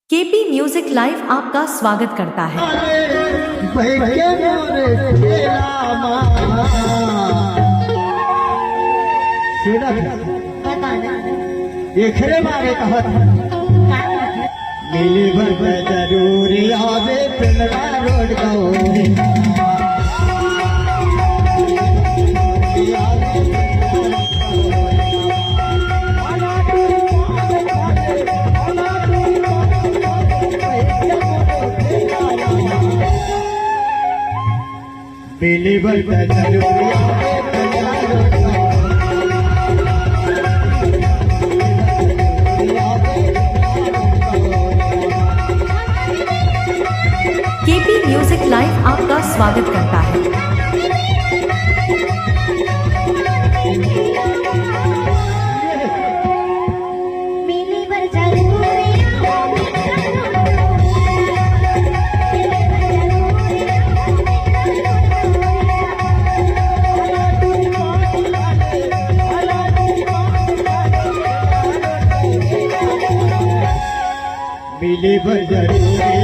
KP music live आपका स्वागत करता है। एकरे बारे कहत मिली भर जरूरी आवे पिंडरा रोड गौरी मिली भर जरूरी आवे केपी म्यूजिक लाइव आपका स्वागत करता है। मिली भर जरूरी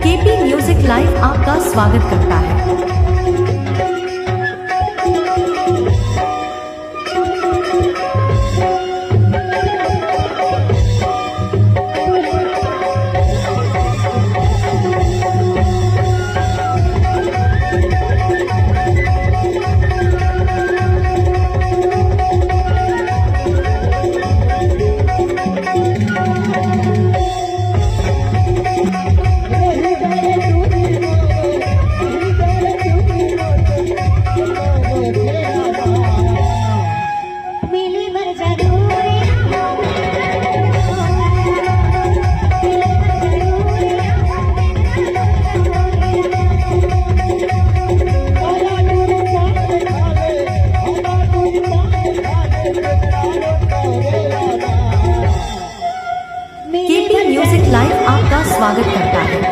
केपी म्यूजिक लाइव आपका स्वागत करता है। केपी म्यूजिक लाइव आपका स्वागत करता है।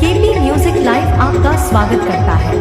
केपी म्यूजिक लाइव आपका स्वागत करता है।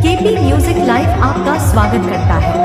केपी म्यूजिक लाइव आपका स्वागत करता है।